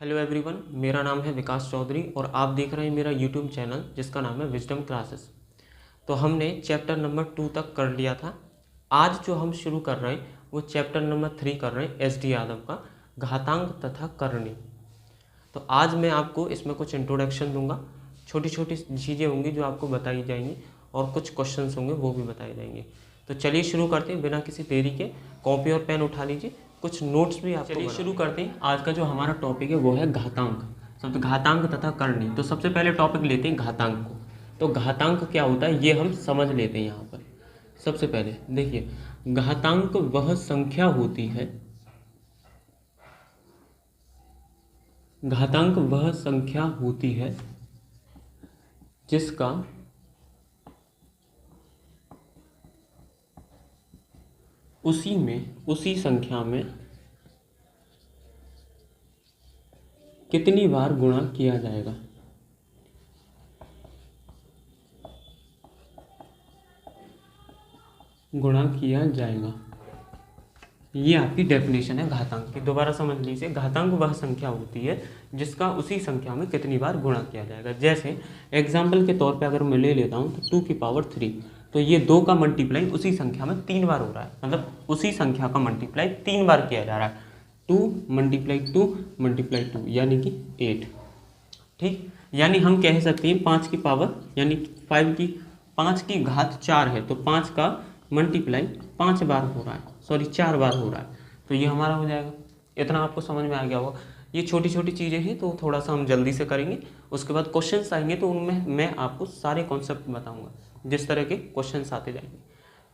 Hello everyone, मेरा नाम है विकास चौधरी और आप देख रहे हैं मेरा यूट्यूब चैनल जिसका नाम है विजडम क्लासेस। तो हमने चैप्टर नंबर 2 तक कर लिया था। आज जो हम शुरू कर रहे हैं वो चैप्टर नंबर 3 कर रहे हैं एस.डी. यादव का घातांक तथा करणी। तो आज मैं आपको इसमें कुछ इंट्रोडक्शन दूंगा, छोटी छोटी चीज़ें होंगी जो आपको बताई जाएंगी और कुछ क्वेश्चंस होंगे वो भी बताए जाएंगे। तो चलिए शुरू करते हैं बिना किसी देरी के। कॉपी और पेन उठा लीजिए, कुछ नोट्स भी आपको। चलिए शुरू करते हैं। आज का जो हमारा टॉपिक है वो है घातांक। सब घातांक तथा करणी। तो सबसे पहले टॉपिक लेते हैं घातांक को। तो घातांक क्या होता है ये हम समझ लेते हैं। यहाँ पर सबसे पहले देखिए, घातांक वह संख्या होती है, घातांक वह संख्या होती है जिसका उसी संख्या में कितनी बार गुणा किया जाएगा। गुणा किया जाएगा, ये आपकी डेफिनेशन है घातांक की। दोबारा समझ लीजिए, घातांक वह संख्या होती है जिसका उसी संख्या में कितनी बार गुणा किया जाएगा। जैसे एग्जाम्पल के तौर पे अगर मैं ले लेता हूँ तो 2 की पावर 3, तो ये 2 का मल्टीप्लाई उसी संख्या में 3 बार हो रहा है, मतलब उसी संख्या का मल्टीप्लाई 3 बार किया जा रहा है। 2 × 2 × 2 यानी कि 8। ठीक, यानी हम कह सकते हैं 5 की पावर यानी 5 की घात 4 है, तो 5 का मल्टीप्लाई 5 बार हो रहा है, सॉरी 4 बार हो रहा है। तो ये हमारा हो जाएगा। इतना आपको समझ में आ गया होगा। ये छोटी छोटी चीज़ें हैं तो थोड़ा सा हम जल्दी से करेंगे। उसके बाद क्वेश्चंस आएंगे तो उनमें मैं आपको सारे कॉन्सेप्ट बताऊंगा, जिस तरह के क्वेश्चंस आते जाएंगे।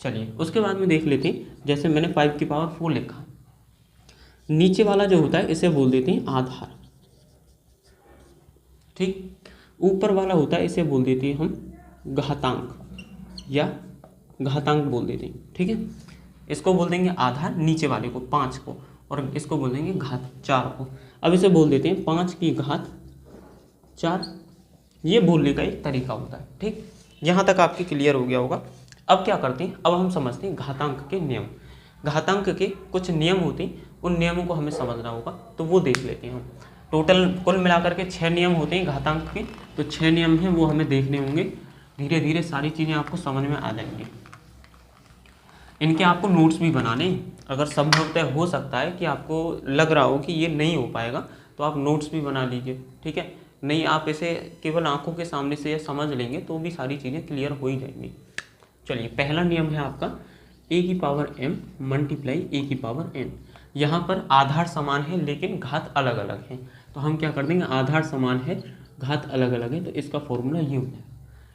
चलिए उसके बाद में देख लेते हैं। जैसे मैंने 5 की पावर 4 लिखा, नीचे वाला जो होता है इसे बोल देते हैं आधार। ठीक, ऊपर वाला होता है इसे बोल देते हैं हम घातांक या घातांक बोल देते हैं। ठीक है, इसको बोल देंगे आधार, नीचे वाले को 5 को, और इसको बोल देंगे घात 4 को। अब इसे बोल देते हैं 5 की घात 4। ये बोलने का एक तरीका होता है। ठीक, यहाँ तक आपके क्लियर हो गया होगा। अब क्या करते हैं, अब हम समझते हैं घातांक के नियम। घातांक के कुछ नियम होते हैं, उन नियमों को हमें समझना होगा, तो वो देख लेते हैं हम। टोटल कुल मिलाकर के 6 नियम होते हैं घातांक के, तो 6 नियम हैं वो हमें देखने होंगे। धीरे धीरे सारी चीज़ें आपको समझ में आ जाएंगी। इनके आपको नोट्स भी बनाने, अगर संभवतः हो सकता है कि आपको लग रहा हो कि ये नहीं हो पाएगा तो आप नोट्स भी बना लीजिए। ठीक है, नहीं आप इसे केवल आंखों के सामने से समझ लेंगे तो भी सारी चीज़ें क्लियर हो ही जाएंगी। चलिए, पहला नियम है आपका a की पावर m मल्टीप्लाई a की पावर n। यहाँ पर आधार समान है लेकिन घात अलग अलग है, तो हम क्या कर देंगे, आधार समान है घात अलग अलग है, तो इसका फॉर्मूला ये होता है।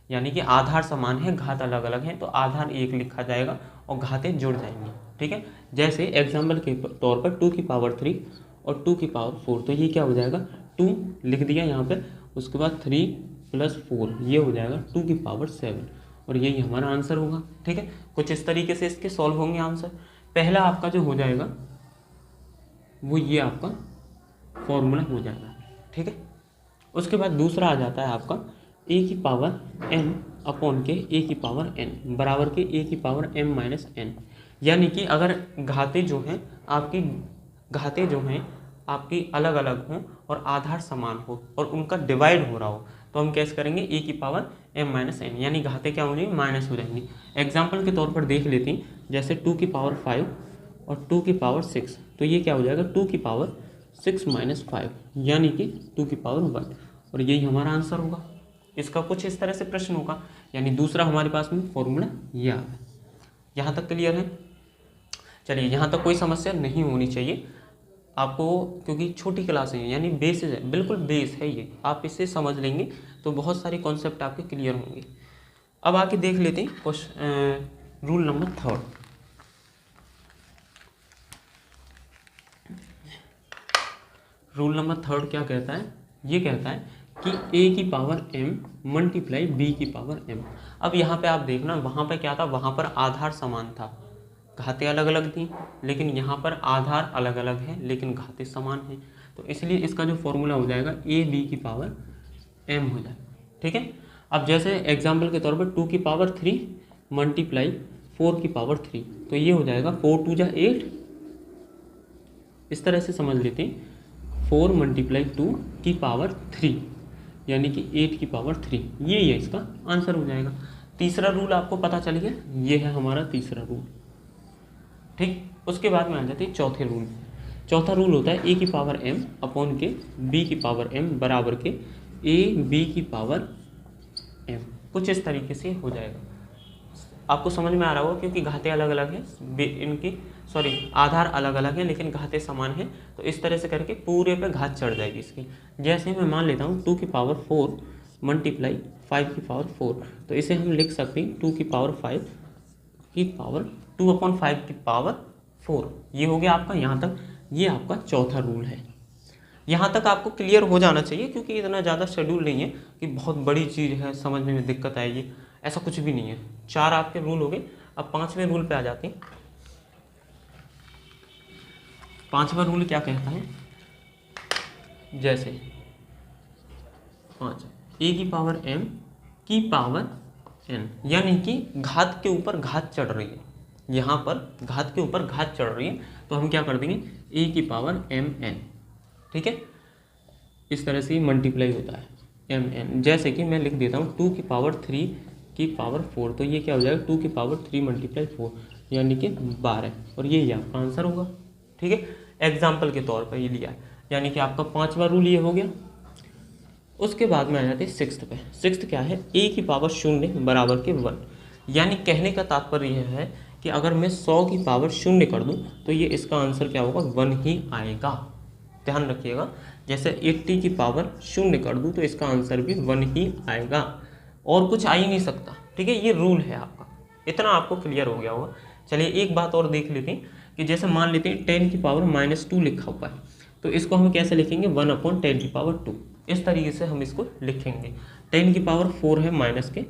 यानी कि आधार समान है घात अलग अलग है, तो आधार 1 लिखा जाएगा और घातें जुड़ जाएंगी। ठीक है, जैसे एग्जाम्पल के तौर पर 2 की पावर 3 और 2 की पावर 4, तो ये क्या हो जाएगा, 2 लिख दिया यहाँ पर, उसके बाद 3 + 4 ये हो जाएगा 2 की पावर 7, और यही हमारा आंसर होगा। ठीक है, कुछ इस तरीके से इसके सॉल्व होंगे आंसर। पहला आपका जो हो जाएगा वो ये आपका फॉर्मूला हो जाएगा। ठीक है, उसके बाद दूसरा आ जाता है आपका a की पावर m अपॉन के a की पावर n बराबर के a की पावर m माइनस n। यानी कि अगर घातें जो हैं आपकी अलग अलग हों और आधार समान हो और उनका डिवाइड हो रहा हो, तो हम कैसे करेंगे, a की पावर m माइनस n, यानी घातें क्या हो जाएंगी, माइनस हो जाएंगी। एग्जाम्पल के तौर पर देख लेते हैं, जैसे 2 की पावर 5 और 2 की पावर 6, तो ये क्या हो जाएगा, 2 की पावर 6 - 5 यानी कि 2 की पावर 1, और यही हमारा आंसर होगा। इसका कुछ इस तरह से प्रश्न होगा, यानी दूसरा हमारे पास में फॉर्मूला ये आ गया। यहाँ तक क्लियर है। चलिए, यहाँ तक कोई समस्या नहीं होनी चाहिए आपको, क्योंकि छोटी क्लासें हैं, यानी बेस है, बिल्कुल बेस है ये। आप इसे समझ लेंगे तो बहुत सारे कॉन्सेप्ट आपके क्लियर होंगे। अब आके देख लेते हैं रूल नंबर 3। रूल नंबर 3 क्या कहता है, ये कहता है कि a की पावर m मल्टीप्लाई b की पावर m। अब यहाँ पे आप देखना, वहाँ पे क्या था, वहाँ पर आधार समान था, घातें अलग अलग थी, लेकिन यहाँ पर आधार अलग अलग है लेकिन घातें समान हैं, तो इसलिए इसका जो फॉर्मूला हो जाएगा a b की पावर m हो जाएगा। ठीक है, अब जैसे एग्जाम्पल के तौर पर 2 की पावर 3 मल्टीप्लाई 4 की पावर 3, तो ये हो जाएगा 4 × 2 = 8। इस तरह से समझ लेते हैं, 4 मल्टीप्लाई 2 की पावर 3 यानी कि 8 की पावर 3, ये इसका आंसर हो जाएगा। तीसरा रूल आपको पता चल गया, ये है हमारा तीसरा रूल। ठीक, उसके बाद में आ जाते हैं चौथे रूल। चौथा रूल होता है ए की पावर m अपॉन के बी की पावर m बराबर के ए बी की पावर m। कुछ इस तरीके से हो जाएगा, आपको समझ में आ रहा होगा, क्योंकि घाते अलग अलग हैं, इनकी आधार अलग अलग है लेकिन घाते समान है। तो इस तरह से करके पूरे पे घात चढ़ जाएगी इसकी। जैसे मैं मान लेता हूँ 2 की पावर 4 मल्टीप्लाई 5 की पावर 4, तो इसे हम लिख सकते हैं 2 की पावर 5 की पावर 2/5 की पावर 4। ये हो गया आपका यहाँ तक, ये आपका चौथा रूल है। यहाँ तक आपको क्लियर हो जाना चाहिए, क्योंकि इतना ज़्यादा शेड्यूल नहीं है कि बहुत बड़ी चीज़ है, समझने में दिक्कत आएगी, ऐसा कुछ भी नहीं है। 4 आपके रूल हो गए। अब 5वें रूल पे आ जाते हैं। 5वां रूल क्या कहता है, जैसे 5 ए की पावर m की पावर n, यानी कि घात के ऊपर घात चढ़ रही है, यहाँ पर घात के ऊपर घात चढ़ रही है, तो हम क्या कर देंगे ए की पावर mn। ठीक है, इस तरह से मल्टीप्लाई होता है mn। जैसे कि मैं लिख देता हूँ 2 की पावर 3 की पावर 4, तो ये क्या हो जाएगा 2 की पावर 3 मल्टीप्लाई 4 यानी कि 12, और ये आपका आंसर होगा। ठीक है, एग्जाम्पल के तौर पर ये लिया है, यानी कि आपका 5वां रूल ये हो गया। उसके बाद में आ जाते हैं 6th पे। 6th क्या है, ए की पावर 0 बराबर के 1, यानी कहने का तात्पर्य यह है कि अगर मैं 100 की पावर 0 कर दूं तो ये इसका आंसर क्या होगा, 1 ही आएगा। ध्यान रखिएगा, जैसे 80 की पावर 0 कर दूं तो इसका आंसर भी 1 ही आएगा, और कुछ आ ही नहीं सकता। ठीक है, ये रूल है आपका, इतना आपको क्लियर हो गया होगा। चलिए एक बात और देख लेते हैं कि जैसे मान लेते हैं 10 की पावर -2 लिखा हुआ है, तो इसको हम कैसे लिखेंगे, 1/10 की पावर 2। इस तरीके से हम इसको लिखेंगे। 10 की पावर 4 है माइनस के,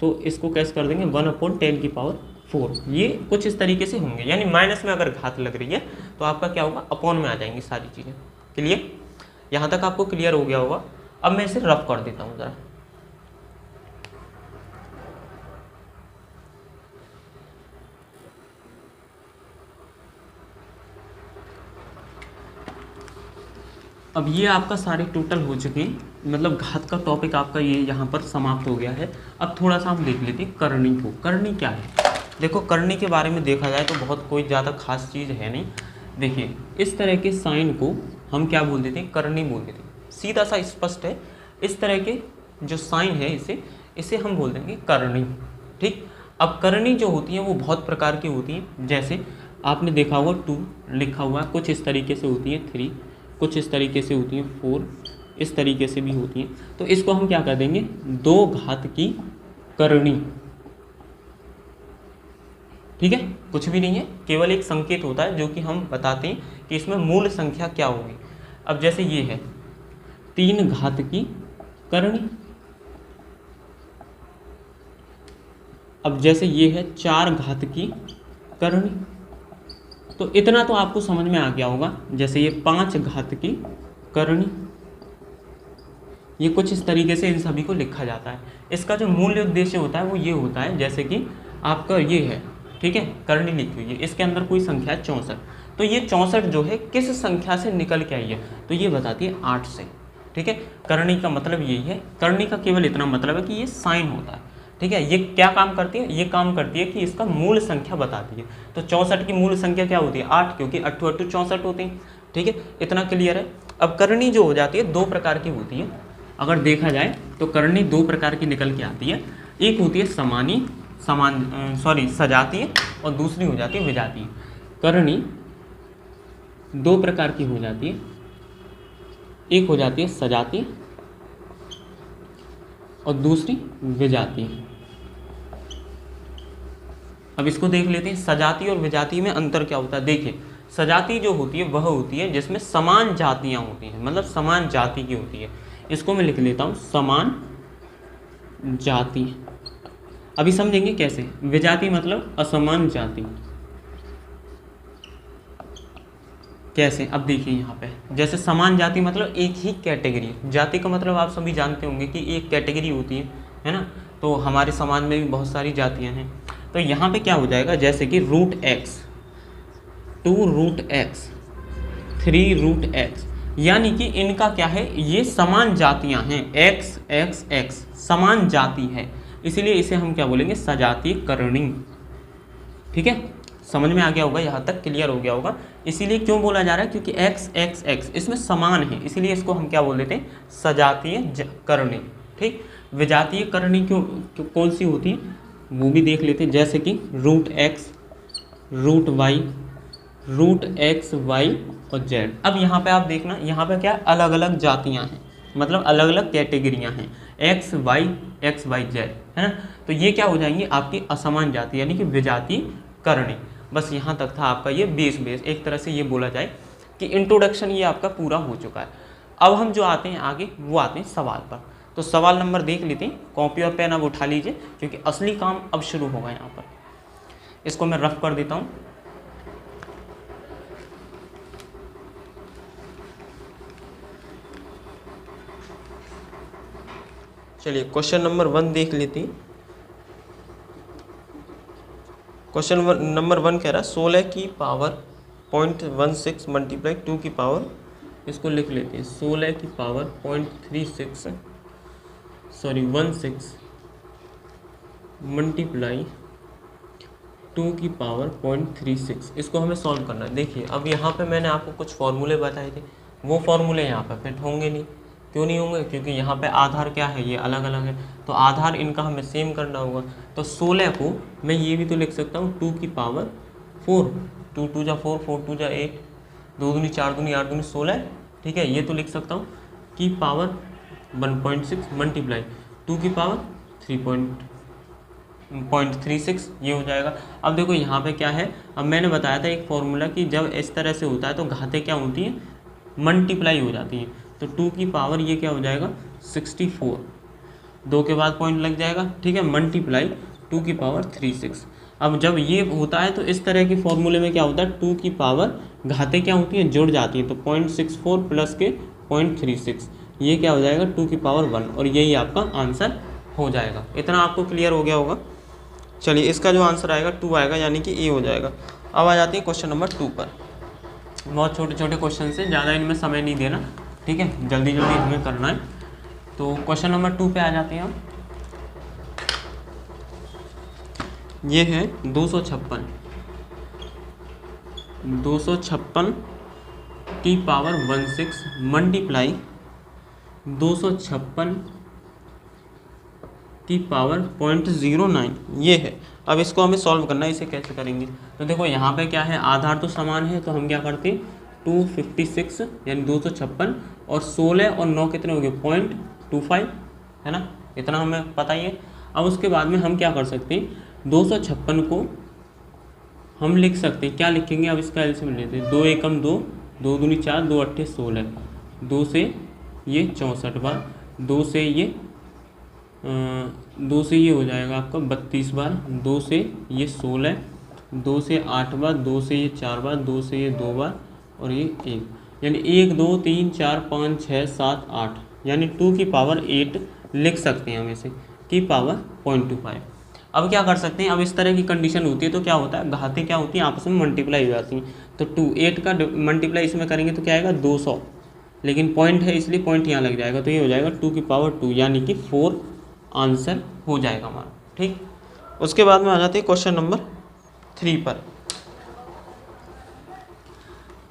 तो इसको कैसे कर देंगे 1/10 की पावर 4। ये कुछ इस तरीके से होंगे, यानी माइनस में अगर घात लग रही है तो आपका क्या होगा, अपॉन में आ जाएंगी सारी चीज़ें। क्लियर, यहाँ तक आपको क्लियर हो गया होगा। अब मैं इसे रफ कर देता हूँ ज़रा। अब ये आपका सारे टोटल हो चुके हैं, मतलब घात का टॉपिक आपका ये यहाँ पर समाप्त हो गया है। अब थोड़ा सा हम देख लेते हैं करनी को। करनी क्या है, देखो करनी के बारे में देखा जाए तो बहुत कोई ज़्यादा खास चीज़ है नहीं। देखिए इस तरह के साइन को हम क्या बोल देते हैं, करनी बोल देते हैं। सीधा सा स्पष्ट है, इस तरह के जो साइन है इसे हम बोल देंगे करनी। ठीक, अब करनी जो होती है वो बहुत प्रकार की होती हैं। जैसे आपने देखा होगा 2 लिखा हुआ है, कुछ इस तरीके से होती है 3, कुछ इस तरीके से होती हैं 4, इस तरीके से भी होती हैं। तो इसको हम क्या कर देंगे, 2 घात की करनी। ठीक है, कुछ भी नहीं है, केवल एक संकेत होता है जो कि हम बताते हैं कि इसमें मूल संख्या क्या होगी। अब जैसे ये है 3 घात की करनी, अब जैसे ये है 4 घात की करनी, तो इतना तो आपको समझ में आ गया होगा। जैसे ये 5 घात की करनी, ये कुछ इस तरीके से इन सभी को लिखा जाता है। इसका जो मूल्य उद्देश्य होता है वो ये होता है, जैसे कि आपका ये है, ठीक है, करनी लिखी हुई है, इसके अंदर कोई संख्या है 64, तो ये 64 जो है किस संख्या से निकल के आई है, तो ये बताती है 8 से। ठीक है, करनी का मतलब यही है। करनी का केवल इतना मतलब है कि ये साइन होता है। ठीक है, ये क्या काम करती है, ये काम करती है कि इसका मूल संख्या बताती है। तो 64 की मूल संख्या क्या होती है, 8, क्योंकि 8 8 64 होती है। ठीक है, इतना क्लियर है। अब करनी जो हो जाती है 2 प्रकार की होती है। अगर देखा जाए तो करनी 2 प्रकार की निकल के आती है। एक होती है सजातीय, और दूसरी हो जाती है विजातीय। करनी 2 प्रकार की हो जाती है, एक हो जाती है सजातीय और दूसरी विजातीय। अब इसको देख लेते हैं, सजातीय और विजातीय में अंतर क्या होता है। देखिए सजातीय जो होती है वह होती है जिसमें समान जातियां होती हैं, मतलब समान जाति की होती है। इसको मैं लिख लेता हूँ समान जाति। अभी समझेंगे कैसे। विजातीय मतलब असमान जाति। कैसे, अब देखिए यहाँ पे जैसे समान जाति मतलब एक ही कैटेगरी। जाति का मतलब आप सभी जानते होंगे कि एक कैटेगरी होती है ना। तो हमारे समाज में भी बहुत सारी जातियाँ हैं। तो यहाँ पे क्या हो जाएगा, जैसे कि √x, 2√x, 3√x, यानी कि इनका क्या है, ये समान जातियां हैं, x x x समान जाति है, इसीलिए इसे हम क्या बोलेंगे, सजातीयकरणी। ठीक है, समझ में आ गया होगा, यहाँ तक क्लियर हो गया होगा। इसीलिए क्यों बोला जा रहा है, क्योंकि x x x इसमें समान है, इसीलिए इसको हम क्या बोल देते हैं, सजातीयकरणी। ठीक, विजातीयकरणी कौन सी होती है वो भी देख लेते हैं, जैसे कि root x root y root x y और z। अब यहाँ पे आप देखना, यहाँ पे क्या अलग अलग जातियाँ हैं, मतलब अलग अलग कैटेगरियाँ हैं, x y z, है ना। तो ये क्या हो जाएंगी, आपकी असमान जाति, यानी कि विजातीयकरणी। बस यहाँ तक था आपका ये बेस एक तरह से ये बोला जाए कि इंट्रोडक्शन ये आपका पूरा हो चुका है। अब हम जो आते हैं आगे, वो आते हैं सवाल पर। तो सवाल नंबर देख लेते हैं, कॉपी और पेन अब उठा लीजिए, क्योंकि असली काम अब शुरू होगा यहाँ पर। इसको मैं रफ कर देता हूँ। चलिए क्वेश्चन नंबर 1 देख लेते हैं। क्वेश्चन नंबर 1 कह रहा है 16 की पावर 0.16 मल्टीप्लाई 2 की पावर, इसको लिख लेते हैं 16 की पावर 16 मल्टीप्लाई 2 की पावर 0.36। इसको हमें सॉल्व करना है। देखिए अब यहाँ पे मैंने आपको कुछ फॉर्मूले बताए थे, वो फॉर्मूले यहाँ पे फिट होंगे नहीं। क्यों नहीं होंगे, क्योंकि यहाँ पे आधार क्या है, ये अलग अलग है, तो आधार इनका हमें सेम करना होगा। तो 16 को मैं ये भी तो लिख सकता हूँ 2 की पावर 4, 2 2 जा 4, 4 2 जा 8, 2 दूनी 4 दूनी 8 दूनी 16। ठीक है, ये तो लिख सकता हूँ की पावर 1.6 मल्टीप्लाई 2 की पावर 3.36, ये हो जाएगा। अब देखो यहाँ पे क्या है, अब मैंने बताया था एक फॉर्मूला कि जब इस तरह से होता है तो घातें क्या होती हैं, मल्टीप्लाई हो जाती हैं। तो 2 की पावर ये क्या हो जाएगा 64, 2 के बाद पॉइंट लग जाएगा। ठीक है, मल्टीप्लाई 2 की पावर 36। अब जब ये होता है तो इस तरह के फॉर्मूले में क्या होता है, 2 की पावर घातें क्या होती हैं, जुड़ जाती हैं। तो 0.64 प्लस के 0.36, ये क्या हो जाएगा 2 की पावर 1, और यही आपका आंसर हो जाएगा। इतना आपको क्लियर हो गया होगा। चलिए इसका जो आंसर आएगा 2 आएगा, यानी कि ए हो जाएगा। अब आ जाते हैं क्वेश्चन नंबर 2 पर। बहुत छोटे छोटे क्वेश्चन से, ज़्यादा इनमें समय नहीं देना। ठीक है, जल्दी जल्दी हमें करना है। तो क्वेश्चन नंबर 2 पे आ जाते हैं हम। ये है 256 की पावर 16 मल्टीप्लाई 256 की पावर 0.09, ये है। अब इसको हमें सॉल्व करना है, इसे कैसे करेंगे। तो देखो यहाँ पे क्या है, आधार तो समान है, तो हम क्या करते हैं 256 यानी 256 और 16 और 9 कितने हो गए 0.25, है ना, इतना हमें पता ही है। अब उसके बाद में हम क्या कर सकते हैं, 256 को हम लिख सकते हैं, क्या लिखेंगे, अब इसका एलसीएम लेते हैं, 2 एकम 2, 2 दूनी 4, 2 अट्ठे 16, 2 से ये 64 बार, 2 से ये 2 से ये हो जाएगा आपका 32 बार, 2 से ये 16, 2 से 8 बार, 2 से ये 4 बार, 2 से ये 2 बार और ये 1, यानी 1 2 3 4 5 6 7 8, यानी 2 की पावर 8 लिख सकते हैं हम इसे, की पावर 0.25। अब क्या कर सकते हैं, अब इस तरह की कंडीशन होती है तो क्या होता है, घातें क्या होती हैं आपस में मल्टीप्लाई हो जाती हैं। तो 8 का मल्टीप्लाई इसमें करेंगे तो क्या आएगा 200, लेकिन पॉइंट है इसलिए पॉइंट यहाँ लग जाएगा, तो ये हो जाएगा 2 की पावर 2, यानी कि 4 आंसर हो जाएगा हमारा। ठीक, उसके बाद में आ जाते हैं क्वेश्चन नंबर 3 पर।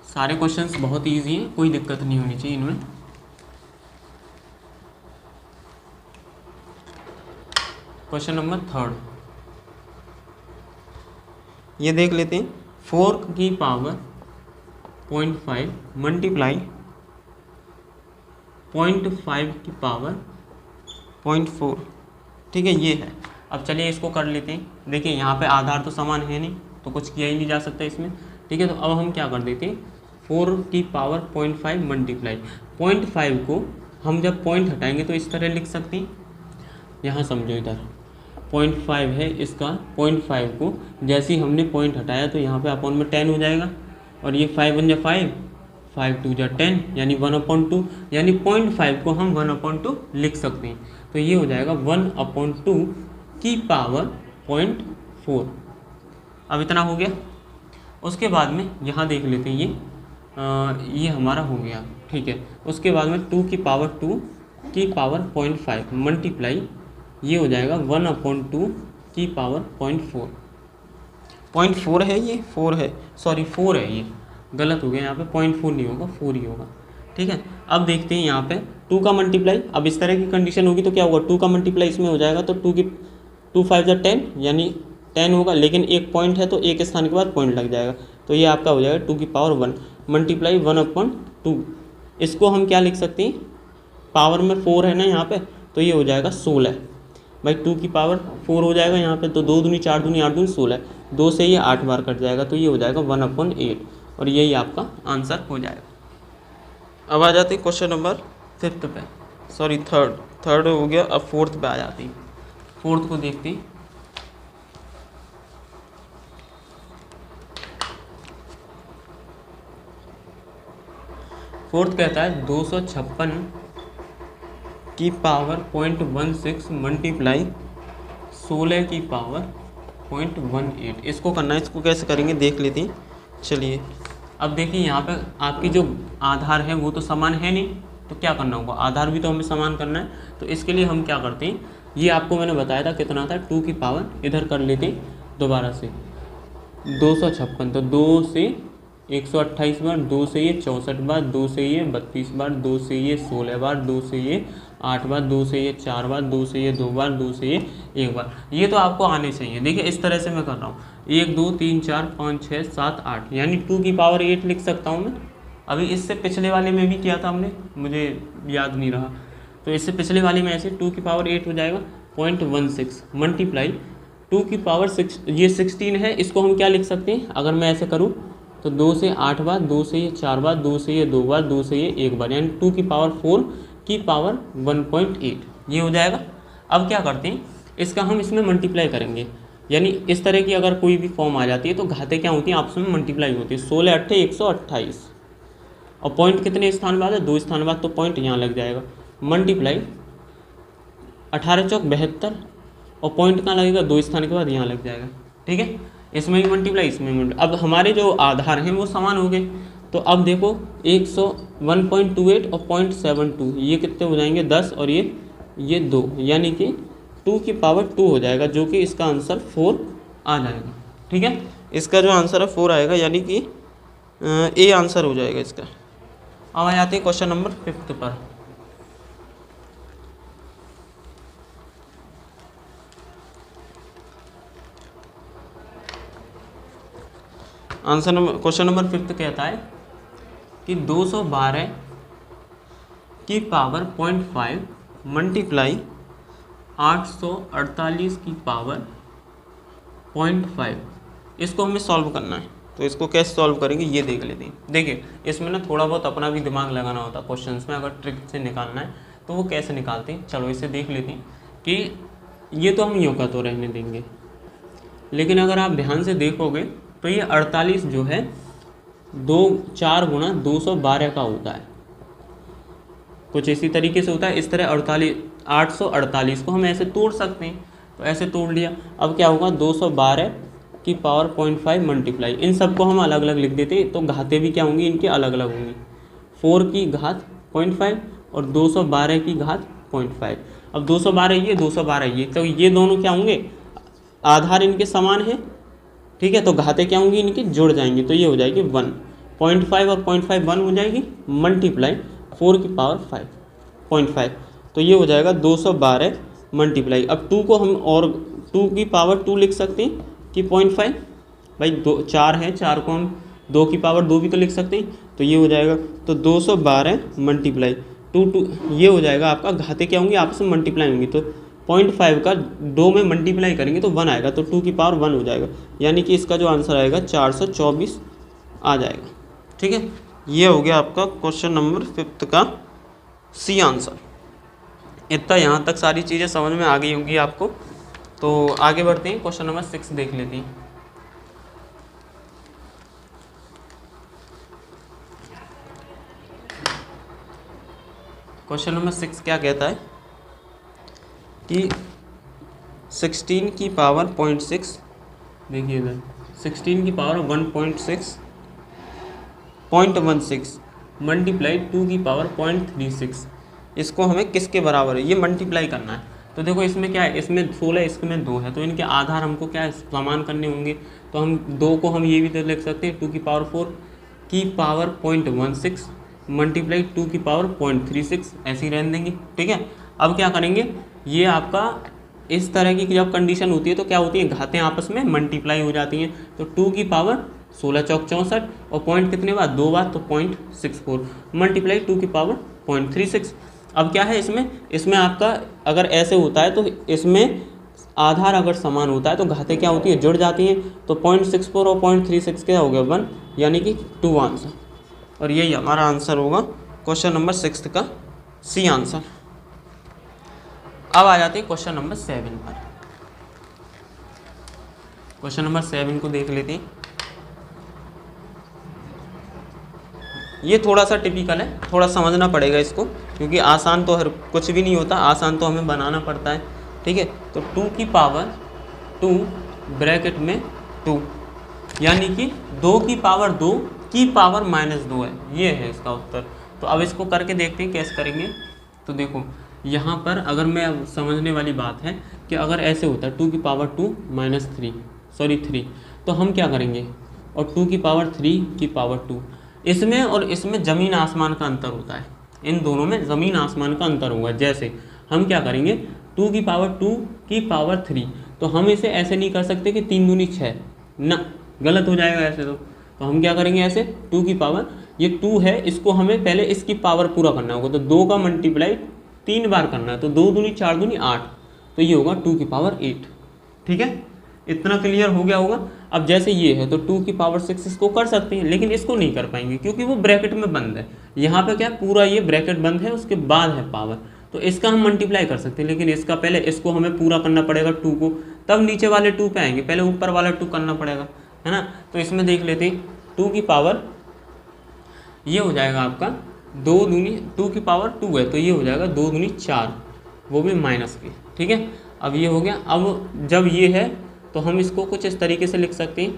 सारे क्वेश्चंस बहुत इजी हैं, कोई दिक्कत नहीं होनी चाहिए इनमें। क्वेश्चन नंबर 3 ये देख लेते हैं, 4 की पावर 0.5 मल्टीप्लाई 0.5 की पावर 0.4। ठीक है, ये है। अब चलिए इसको कर लेते हैं। देखिए यहाँ पे आधार तो समान है नहीं, तो कुछ किया ही नहीं जा सकता इसमें। ठीक है, तो अब हम क्या कर देते हैं, 4 की पावर 0.5 मल्टीप्लाई 0.5 को हम जब पॉइंट हटाएंगे तो इस तरह लिख सकते हैं। यहाँ समझो, इधर 0.5 है, इसका 0.5 को जैसे ही हमने पॉइंट हटाया तो यहाँ पे अपॉन में 10 हो जाएगा, और ये 5 1 जा 5, 5 2 जा 10, यानी 1/2, यानी 0.5 को हम 1/2 लिख सकते हैं। तो ये हो जाएगा 1/2 की पावर 0.4। अब इतना हो गया। उसके बाद में यहाँ देख लेते हैं, ये ये हमारा हो गया, ठीक है। उसके बाद में 2 की पावर 2 की पावर 0.5 मल्टीप्लाई ये हो जाएगा 1/2 की पावर 0.4 है, ये 4 है, सॉरी 4 है, ये गलत हो गया, यहाँ पे 0.4 नहीं होगा, 4 ही होगा, ठीक है। अब देखते हैं यहाँ पे 2 का मल्टीप्लाई, अब इस तरह की कंडीशन होगी तो क्या होगा, 2 का मल्टीप्लाई इसमें हो जाएगा तो 2 5 10 यानी 10 होगा, लेकिन एक पॉइंट है तो एक स्थान के बाद पॉइंट लग जाएगा, तो ये आपका हो जाएगा 2 की पावर 1 मल्टीप्लाई 1/2। इसको हम क्या लिख सकते हैं, पावर में 4 है ना यहाँ पे, तो ये हो जाएगा 16 भाई, 2 की पावर 4 हो जाएगा यहाँ पे, तो 2 दूनी 4 दूनी 8 दूनी 16, 2 से ये 8 बार कट जाएगा, तो ये हो जाएगा 1/8 और यही आपका आंसर हो जाएगा। अब आ जाते हैं क्वेश्चन नंबर 5 पे, सॉरी थर्ड हो गया, अब 4th पे आ जाती है। 4th को देखते हैं। फोर्थ कहता है 256 की पावर 0.16 मल्टीप्लाई 16 की पावर 0.18। इसको करना है, इसको कैसे करेंगे देख लेते हैं। चलिए अब देखिए यहाँ पे आपकी जो आधार है वो तो समान है नहीं, तो क्या करना होगा, आधार भी तो हमें समान करना है, तो इसके लिए हम क्या करते हैं, ये आपको मैंने बताया था कितना था, 2 की पावर इधर कर लेते हैं दोबारा से 256, तो 2 से 128 बार, 2 से ये 64 बार, 2 से ये 32 बार, 2 से ये 16 बार, 2 से ये 8 बार, 2 से ये 4 बार, 2 से ये 2 बार, 2 से ये 1 बार। ये तो आपको आने चाहिए। देखिए इस तरह से मैं कर रहा हूँ, 1 2 3 4 5 6 7 8 यानी 2 की पावर 8 लिख सकता हूँ मैं। अभी इससे पिछले वाले में भी किया था हमने, मुझे याद नहीं रहा, तो इससे पिछले वाले में ऐसे 2 की पावर 8 हो जाएगा 0.16 मल्टीप्लाई 2 की पावर 6, ये 16 है, इसको हम क्या लिख सकते हैं, अगर मैं ऐसे करूँ तो 2 से 8 बार, 2 से ये 4 बार, 2 से ये 2 बार, 2 से ये 1 बार, यानी 2 की पावर 4 की पावर 1.8 ये हो जाएगा। अब क्या करते हैं, इसका हम इसमें मल्टीप्लाई करेंगे, यानी इस तरह की अगर कोई भी फॉर्म आ जाती है तो घाते क्या होती हैं, आपस में मल्टीप्लाई होती है। 16 8 128 और पॉइंट कितने स्थान बाद है, 2 स्थान बाद, तो पॉइंट यहाँ लग जाएगा। मल्टीप्लाई 18 चौक 72 और पॉइंट कहाँ लगेगा, 2 स्थान के बाद यहाँ लग जाएगा, ठीक है। इसमें भी मल्टीप्लाई, इसमें मल्टीप्लाई। अब हमारे जो आधार हैं वो समान हो गए, तो अब देखो 101.28 और 0.72 ये कितने हो जाएंगे, 10 और ये 2, यानी कि 2 की पावर 2 हो जाएगा, जो कि इसका आंसर 4 आ जाएगा, ठीक है। इसका जो आंसर है 4 आएगा, यानी कि ए आंसर हो जाएगा इसका। अब आ जाते हैं क्वेश्चन नंबर 5 पर। क्वेश्चन नंबर 5 कहता है कि 212 की पावर 0.5 मल्टीप्लाई 848 की पावर 0.5, इसको हमें सॉल्व करना है। तो इसको कैसे सॉल्व करेंगे ये देख लेते हैं। देखिए इसमें ना थोड़ा बहुत अपना भी दिमाग लगाना होता है क्वेश्चंस में, अगर ट्रिक से निकालना है तो वो कैसे निकालते हैं, चलो इसे देख लेते हैं। कि ये तो हम यूँ का तो रहने देंगे, लेकिन अगर आप ध्यान से देखोगे तो ये 48 जो है 4 गुणा 212 का होता है, कुछ इसी तरीके से होता है। इस तरह 848 को हम ऐसे तोड़ सकते हैं, तो ऐसे तोड़ लिया। अब क्या होगा, 212 की पावर 0.5 मल्टीप्लाई, इन सबको हम अलग अलग लिख देते तो घातें भी क्या होंगी, इनके अलग अलग होंगी। 4 की घात 0.5 और 212 की घात 0.5। अब 212 ये 212 ये, तो ये दोनों क्या होंगे, आधार इनके समान है, ठीक है, तो घातें क्या होंगी, इनके जुड़ जाएंगी, तो ये हो जाएगी 1। 0.5 और 0.5 1 हो जाएगी, मल्टीप्लाई 4 की पावर 5 0.5, तो ये हो जाएगा 212 मल्टीप्लाई। अब 2 को हम और 2 की पावर 2 लिख सकते हैं कि 0.5, भाई 4 है, 4 को हम 2 की पावर 2 भी तो लिख सकते हैं, तो ये हो जाएगा, तो 212 मल्टीप्लाई 2 ये हो जाएगा आपका। घातें क्या होंगी, आपस में मल्टीप्लाई होंगी, तो 0.5 का 2 में मल्टीप्लाई करेंगे तो 1 आएगा, तो 2 की पावर 1 हो जाएगा, यानी कि इसका जो आंसर आएगा 424 आ जाएगा, ठीक है। ये हो गया आपका क्वेश्चन नंबर 5 का सी आंसर। इतना यहाँ तक सारी चीज़ें समझ में आ गई होंगी आपको, तो आगे बढ़ते हैं, क्वेश्चन नंबर 6 देख लेते हैं। क्वेश्चन नंबर 6 क्या कहता है कि 16 की पावर 0.6, देखिए इधर 16 की पावर 1.6 0.16 मल्टीप्लाई 2 की पावर 0.36, इसको हमें किसके बराबर है ये मल्टीप्लाई करना है। तो देखो इसमें क्या है, इसमें 16 इसमें 2 है, तो इनके आधार हमको क्या है समान करने होंगे। तो हम 2 को हम ये भी तो लिख सकते हैं 2 की पावर 4 की पावर 0.16 मल्टीप्लाई 2 की पावर 0.36, ऐसे ही रहने देंगे। ठीक है, अब क्या करेंगे, ये आपका इस तरह की जब कंडीशन होती है तो क्या होती है, घातें आपस में मल्टीप्लाई हो जाती हैं। तो 2 की पावर 16 चौक 64 और पॉइंट कितने बार 2 बार, तो 0.64 मल्टीप्लाई 2 की पावर 0.36। अब क्या है इसमें आपका अगर ऐसे होता है तो इसमें आधार अगर समान होता है तो घातें क्या होती है जुड़ जाती हैं। तो 0.64 और 0.36 क्या हो गया 1, यानी कि 2 आंसर, और यही हमारा आंसर होगा क्वेश्चन नंबर 6 का सी आंसर। अब आ जाते हैं क्वेश्चन नंबर 7 पर। क्वेश्चन नंबर 7 को देख लेते हैं। ये थोड़ा सा टिपिकल है, थोड़ा समझना पड़ेगा इसको, क्योंकि आसान तो हर कुछ भी नहीं होता, आसान तो हमें बनाना पड़ता है। ठीक है, तो 2 की पावर 2 ब्रैकेट में 2, यानी कि 2 की पावर 2 की पावर -2 है, ये है इसका उत्तर। तो अब इसको करके देखते हैं कैसे करेंगे। तो देखो यहाँ पर अगर मैं अब समझने वाली बात है कि अगर ऐसे होता है 2 की पावर 2 -3 तो हम क्या करेंगे, और 2 की पावर 3 की पावर 2, इसमें और इसमें ज़मीन आसमान का अंतर होता है, इन दोनों में ज़मीन आसमान का अंतर होगा। जैसे हम क्या करेंगे 2 की पावर 2 की पावर 3, तो हम इसे ऐसे नहीं कर सकते कि 3 दूनी 6 ना, गलत हो जाएगा ऐसे। तो हम क्या करेंगे ऐसे 2 की पावर, ये 2 है, इसको हमें पहले इसकी पावर पूरा करना होगा, तो 2 का मल्टीप्लाई 3 बार करना है, तो 2 दूनी 4 दूनी 8, तो ये होगा 2 की पावर 8। ठीक है, इतना क्लियर हो गया होगा। अब जैसे ये है तो 2 की पावर 6 इसको कर सकते हैं, लेकिन इसको नहीं कर पाएंगे क्योंकि वो ब्रैकेट में बंद है। यहाँ पे क्या पूरा ये ब्रैकेट बंद है, उसके बाद है पावर, तो इसका हम मल्टीप्लाई कर सकते हैं, लेकिन इसका पहले इसको हमें पूरा करना पड़ेगा 2 को, तब नीचे वाले 2 पे आएंगे, पहले ऊपर वाला 2 करना पड़ेगा, है ना। तो इसमें देख लेते हैं 2 की पावर ये हो जाएगा आपका 2 की पावर 2 है, तो ये हो जाएगा 2 दूनी 4, वो भी माइनस की। ठीक है, अब ये हो गया। अब जब ये है तो हम इसको कुछ इस तरीके से लिख सकते हैं,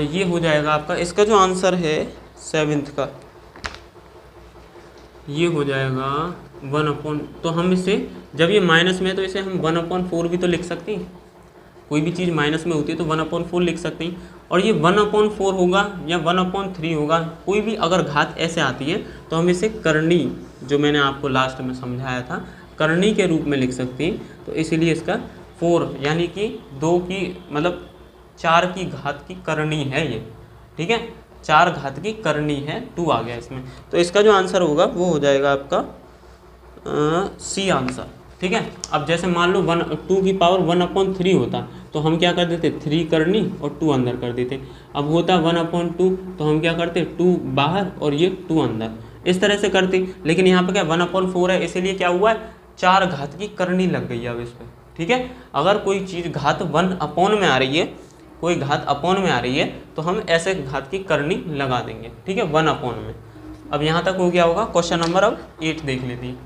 ये हो जाएगा आपका, इसका जो आंसर है 7th का, ये हो जाएगा 1/, तो हम इसे जब ये माइनस में है तो इसे हम 1/4 भी तो लिख सकते हैं, कोई भी चीज़ माइनस में होती है तो 1/4 लिख सकते हैं। और ये 1/4 होगा या 1/3 होगा, कोई भी अगर घात ऐसे आती है तो हम इसे करनी, जो मैंने आपको लास्ट में समझाया था, करनी के रूप में लिख सकते हैं। तो इसीलिए इसका 4 यानी कि 2 की मतलब 4 की घात की करनी है ये। ठीक है, 4 घात की करनी है, 2 आ गया इसमें, तो इसका जो आंसर होगा वो हो जाएगा आपका सी आंसर। ठीक है, अब जैसे मान लो 2 की पावर 1/3 होता तो हम क्या कर देते 3 करनी और 2 अंदर कर देते। अब होता 1/2 तो हम क्या करते 2 बाहर और ये 2 अंदर, इस तरह से करते। लेकिन यहाँ पे क्या 1/4 है, इसीलिए क्या हुआ है 4 घात की करनी लग गई है अब इस पर। ठीक है, अगर कोई चीज़ घात 1/, में आ रही है, कोई घात अपॉन में आ रही है तो हम ऐसे घात की करनी लगा देंगे। ठीक है, 1/, में। अब यहाँ तक हो गया होगा। क्वेश्चन नंबर अब 8 देख लेते हैं।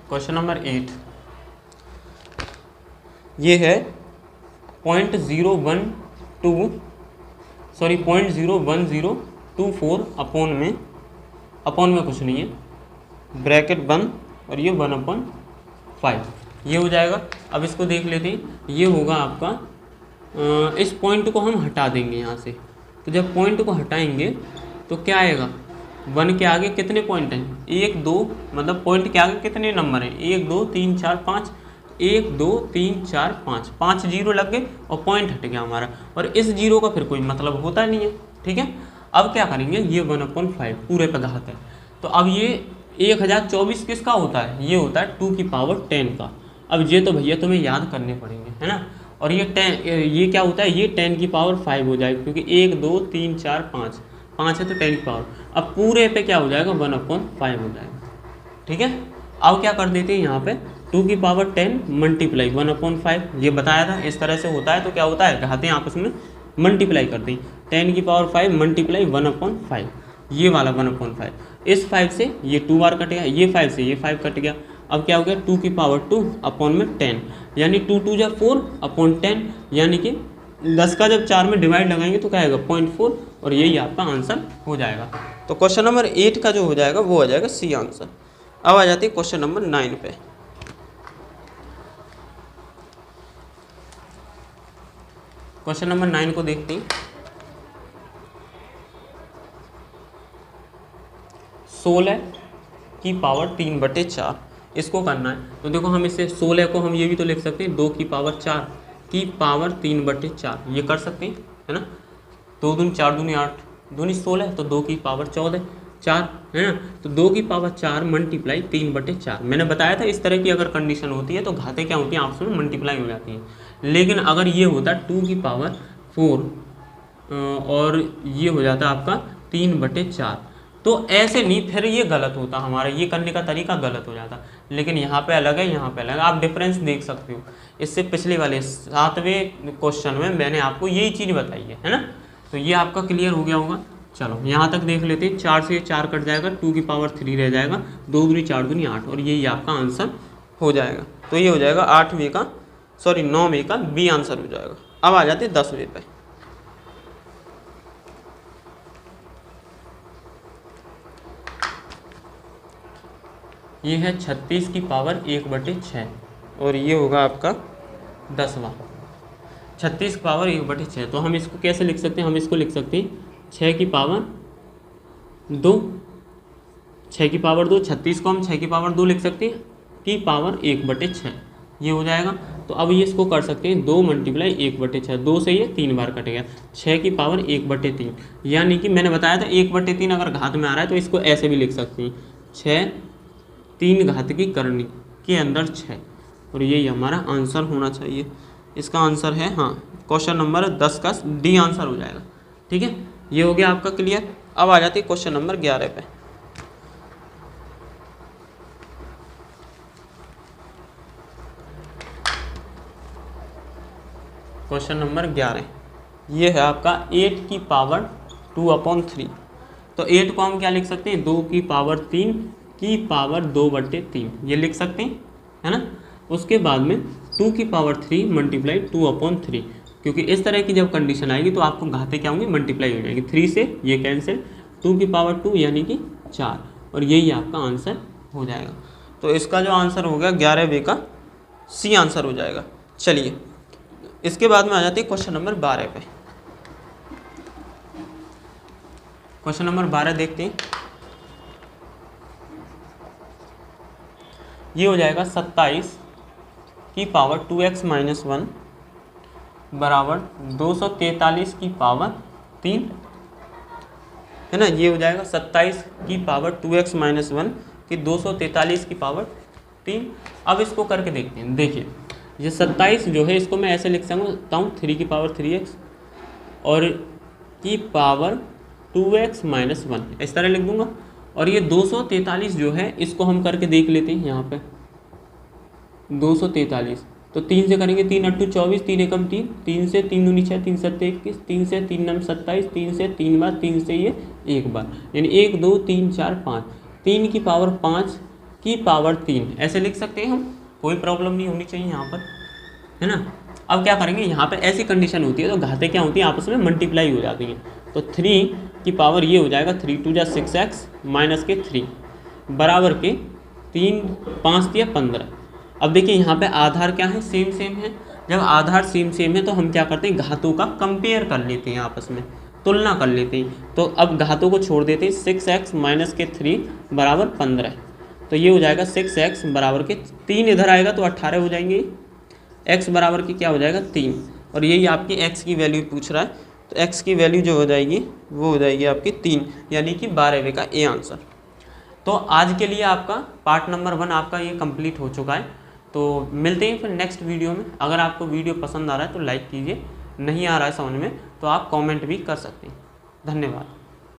क्वेश्चन नंबर 8 ये है 0.01024 अपॉन में कुछ नहीं है, ब्रैकेट बंद, और ये 1/5 ये हो जाएगा। अब इसको देख लेते हैं, ये होगा आपका इस पॉइंट को हम हटा देंगे यहाँ से, तो जब पॉइंट को हटाएंगे तो क्या आएगा 1 के आगे कितने पॉइंट हैं 1 2, मतलब पॉइंट के आगे कितने नंबर हैं 1 2 3 4 5, 1 2 3 4 5, 5 जीरो लग गए और पॉइंट हट गया हमारा, और इस जीरो का फिर कोई मतलब होता नहीं है। ठीक है, अब क्या करेंगे, ये 1/5 पूरे पे घात है, तो अब ये 1024 किसका होता है, ये होता है 2 की पावर 10 का। अब ये तो भैया तुम्हें याद करने पड़ेंगे, है ना। और ये 10, ये क्या होता है, ये 10 की पावर 5 हो जाएगी, क्योंकि 1 2 3 4 5 है तो 10 की पावर, अब पूरे पे क्या हो जाएगा 1/5 हो जाएगा। ठीक है, अब क्या कर देते हैं यहाँ पे 2 की पावर 10 मल्टीप्लाई 1/5, ये बताया था इस तरह से होता है। तो क्या होता है घातें आपस में मल्टीप्लाई करते हैं, 10 की पावर 5 मल्टीप्लाई 1/5, ये वाला 1/5, इस 5 से ये 2 बार कटेगा, ये 5 से ये 5 कट गया। अब क्या हो गया 2 की पावर 2 अपॉन में 10, यानी 2 2 जा 4 अपॉन 10, यानी कि 10 का जब 4 में डिवाइड लगाएंगे तो क्या आएगा 0.4, और यही आपका आंसर हो जाएगा। तो क्वेश्चन नंबर 8 का जो हो जाएगा वो आ जाएगा सी आंसर। अब आ जाती है क्वेश्चन नंबर 9 पे। क्वेश्चन नंबर 9 को देखते हैं। 16 की पावर 3/4 इसको करना है। तो देखो हम इसे 16 को हम ये भी तो लिख सकते हैं 2 की पावर 4 की पावर 3/4, ये कर सकते हैं, है ना। 2 दूनी 4 दूनी 8 दूनी 16, तो 2 की पावर 14 4, है ना। तो 2 की पावर 4 मल्टीप्लाई 3/4। मैंने बताया था इस तरह की अगर कंडीशन होती है तो घातें क्या होती हैं आपस में मल्टीप्लाई हो जाती हैं। लेकिन अगर ये होता 2 की पावर 4 और ये हो जाता आपका 3/4, तो ऐसे नहीं, फिर ये गलत होता हमारा, ये करने का तरीका गलत हो जाता। लेकिन यहाँ पे अलग है, यहाँ पे अलग है, आप डिफरेंस देख सकते हो। इससे पिछले वाले 7वें क्वेश्चन में मैंने आपको यही चीज़ बताई है ना। तो ये आपका क्लियर हो गया होगा। चलो यहाँ तक देख लेते हैं। 4 से 4 कट जाएगा, 2 की पावर 3 रह जाएगा, 2 दूनी 4 दूनी 8, और यही आपका आंसर हो जाएगा। तो ये हो जाएगा 9वें का बी आंसर हो जाएगा। अब आ जाते हैं 10वें पे। ये है 36 की पावर 1/6, और ये होगा आपका 10वां। 36 की पावर 1/6, तो हम इसको कैसे लिख सकते हैं? हम इसको लिख सकते हैं 6 की पावर 2, 6 की पावर 2, 36 को हम 6 की पावर 2 लिख सकते हैं की पावर 1/6, ये हो जाएगा। तो अब ये इसको कर सकते हैं 2 मल्टीप्लाई 1/6, 2 से ये 3 बार कटेगा, 6 की पावर 1/3, यानी कि मैंने बताया था 1/3 अगर घात में आ रहा है तो इसको ऐसे भी लिख सकते हैं 6 3 घात की करनी के अंदर 6, और यही हमारा आंसर होना चाहिए। इसका आंसर है हाँ, क्वेश्चन नंबर 10 का डी आंसर हो जाएगा। ठीक है, ये हो गया आपका क्लियर। अब आ जाती है क्वेश्चन नंबर 11 पे। क्वेश्चन नंबर 11 ये है आपका 8 की पावर 2/3। तो 8 को हम क्या लिख सकते हैं? 2 की पावर 3 की पावर 2/3, ये लिख सकते हैं, है ना। उसके बाद में 2 की पावर 3 मल्टीप्लाई 2/3, क्योंकि इस तरह की जब कंडीशन आएगी तो आपको घाते क्या होंगे? मल्टीप्लाई हो जाएंगे। 3 से ये कैंसिल, 2 की पावर 2 यानी कि 4, और यही आपका आंसर हो जाएगा। तो इसका जो आंसर हो गया 11वें का सी आंसर हो जाएगा। चलिए इसके बाद में आ जाते हैं क्वेश्चन नंबर 12 पे। क्वेश्चन नंबर 12 देखते हैं। ये हो जाएगा 27 की पावर 2x - 1 बराबर 243 की पावर 3, है ना। ये हो जाएगा 27 की पावर 2x - 1 की 243 की पावर 3। अब इसको करके देखते हैं। देखिए ये 27 जो है इसको मैं ऐसे लिख सकता हूँ 3 की पावर 3x और की पावर 2x - 1, इस तरह लिख दूंगा। और ये 243 जो है इसको हम करके देख लेते हैं। यहाँ पे 243 तो 3 से करेंगे, 3 × 8 = 24, 3 × 3 = 3, 3 से 3 दूनी 6, 3 × 7 = 21, 3 से 3 × 9 = 27, 3 से 3 बार, 3 से ये एक बार, यानी 1 2 3 4 5, 3 की पावर 5 की पावर 3 ऐसे लिख सकते हैं हम। कोई प्रॉब्लम नहीं होनी चाहिए यहाँ पर, है ना। अब क्या करेंगे, यहाँ पे ऐसी कंडीशन होती है तो घातें क्या होती हैं? आपस में मल्टीप्लाई हो जाती हैं। तो 3 की पावर ये हो जाएगा 3 × 2 = 6x माइनस के 3 बराबर के 3 5 × 15। अब देखिए यहाँ पे आधार क्या है? सेम है। जब आधार सेम है तो हम क्या करते हैं? घातों का कंपेयर कर लेते हैं, आपस में तुलना कर लेते हैं। तो अब घातों को छोड़ देते हैं। 6x माइनस के 3 बराबर 15, तो ये हो जाएगा 6x बराबर के 3 इधर आएगा तो 18 हो जाएंगे। x बराबर की क्या हो जाएगा? 3, और यही आपकी x की वैल्यू पूछ रहा है। तो x की वैल्यू जो हो जाएगी वो हो जाएगी आपकी 3, यानी कि 12वें का ए आंसर। तो आज के लिए आपका पार्ट नंबर 1 आपका ये कंप्लीट हो चुका है। तो मिलते हैं फिर नेक्स्ट वीडियो में। अगर आपको वीडियो पसंद आ रहा है तो लाइक कीजिए, नहीं आ रहा है समझ में तो आप कमेंट भी कर सकते हैं। धन्यवाद।